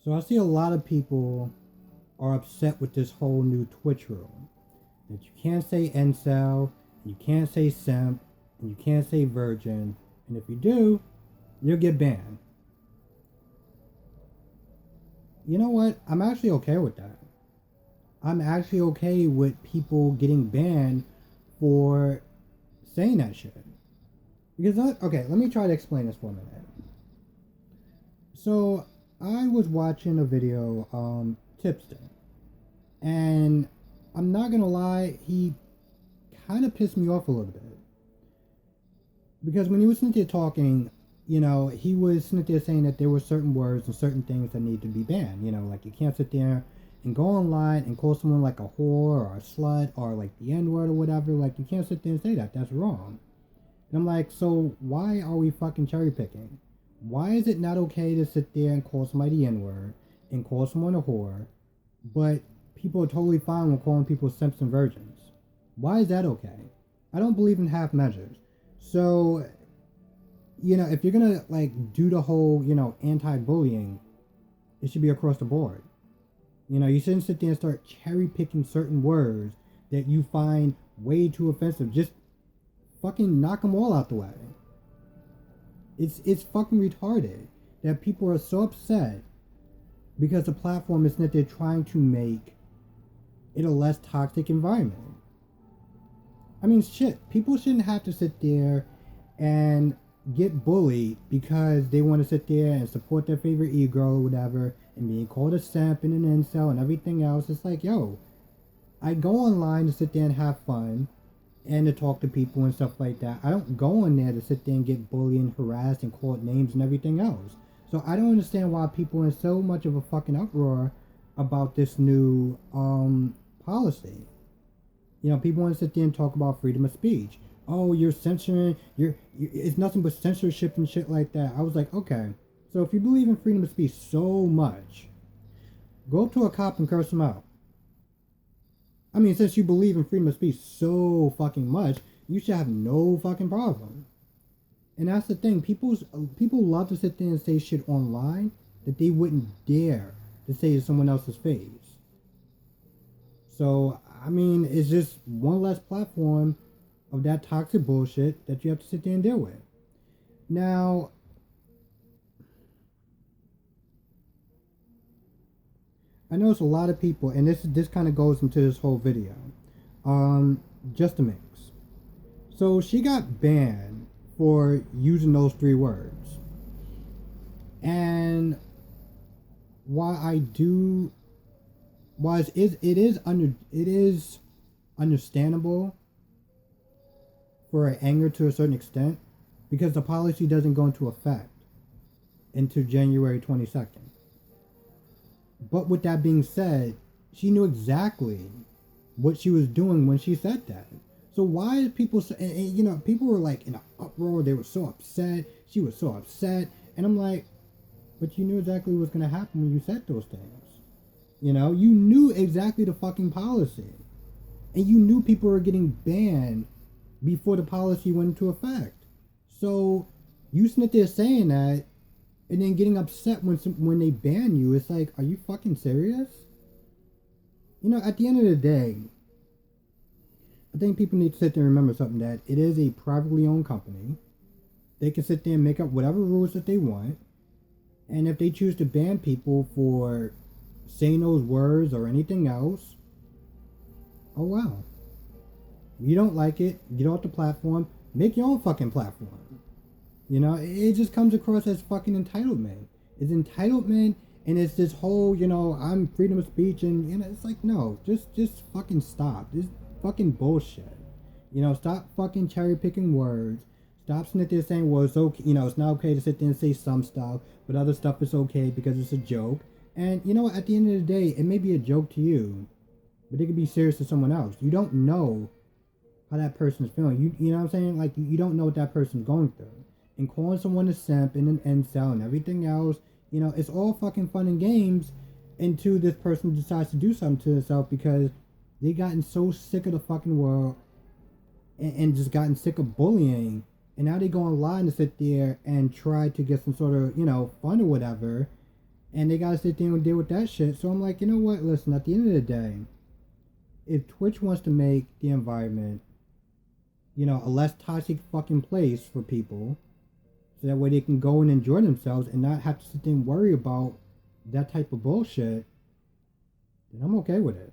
So I see a lot of people are upset with this whole new Twitch rule. That you can't say incel, you can't say simp, and you can't say virgin, and if you do, you'll get banned. You know what? I'm actually okay with that. I'm actually okay with people getting banned for saying that shit. Because, okay, let me try to explain this for a minute. So, I was watching a video, Tipster, and I'm not gonna lie, he kind of pissed me off a little bit. Because when he was sitting there talking, he was sitting there saying that there were certain words and certain things that need to be banned. Like you can't sit there and go online and call someone like a whore or a slut or like the N-word or whatever. Like you can't sit there and say that. That's wrong. And I'm like, so why are we fucking cherry picking? Why is it not okay to sit there and call somebody the N-word and call someone a whore, but people are totally fine with calling people simps and virgins? Why is that okay? I don't believe in half measures. So, if you're gonna like do the whole, anti-bullying, it should be across the board. You shouldn't sit there and start cherry picking certain words that you find way too offensive. Just fucking knock them all out the way. It's fucking retarded that people are so upset because the platform is that they're trying to make it a less toxic environment. I mean, shit, people shouldn't have to sit there and get bullied because they want to sit there and support their favorite e-girl or whatever and being called a simp and an incel and everything else. It's like, yo, I go online to sit there and have fun and to talk to people and stuff like that. I don't go in there to sit there and get bullied and harassed and called names and everything else. So I don't understand why people are in so much of a fucking uproar about this new policy. People want to sit there and talk about freedom of speech. Oh, you're censoring, it's nothing but censorship and shit like that. I was like, okay, so if you believe in freedom of speech so much, go up to a cop and curse him out. I mean, since you believe in freedom of speech so fucking much, you should have no fucking problem. And that's the thing, people love to sit there and say shit online that they wouldn't dare to say to someone else's face. So, I mean, it's just one less platform of that toxic bullshit that you have to sit there and deal with. Now, I know it's a lot of people, and this kind of goes into this whole video. JustMinx. So she got banned for using those 3 words. And it is understandable for anger to a certain extent because the policy doesn't go into effect until January 22nd. But with that being said, she knew exactly what she was doing when she said that. So why is people people were like in an uproar, they were so upset, she was so upset, and I'm like, but you knew exactly what's going to happen when you said those things. You knew exactly the fucking policy. And you knew people were getting banned before the policy went into effect. So you sit there saying that and then getting upset when they ban you. It's like, are you fucking serious? At the end of the day, I think people need to sit there and remember something, that it is a privately owned company. They can sit there and make up whatever rules that they want. And if they choose to ban people for saying those words or anything else, oh well. You don't like it, get off the platform, make your own fucking platform. It just comes across as fucking entitlement. It's entitlement, and it's this whole, I'm freedom of speech, and it's like, no, just fucking stop. This fucking bullshit. Stop fucking cherry picking words. Stop sitting there saying, well, it's okay, it's not okay to sit there and say some stuff, but other stuff is okay because it's a joke. And at the end of the day, it may be a joke to you, but it could be serious to someone else. You don't know how that person is feeling. You know what I'm saying? Like, you don't know what that person's going through. And calling someone a simp and an incel and everything else, it's all fucking fun and games until this person decides to do something to themselves because they gotten so sick of the fucking world and just gotten sick of bullying. And now they go online to sit there and try to get some sort of, fun or whatever. and they gotta sit there and deal with that shit. So I'm like, you know what? Listen, at the end of the day, if Twitch wants to make the environment, a less toxic fucking place for people, so that way they can go and enjoy themselves and not have to sit there and worry about that type of bullshit, then I'm okay with it.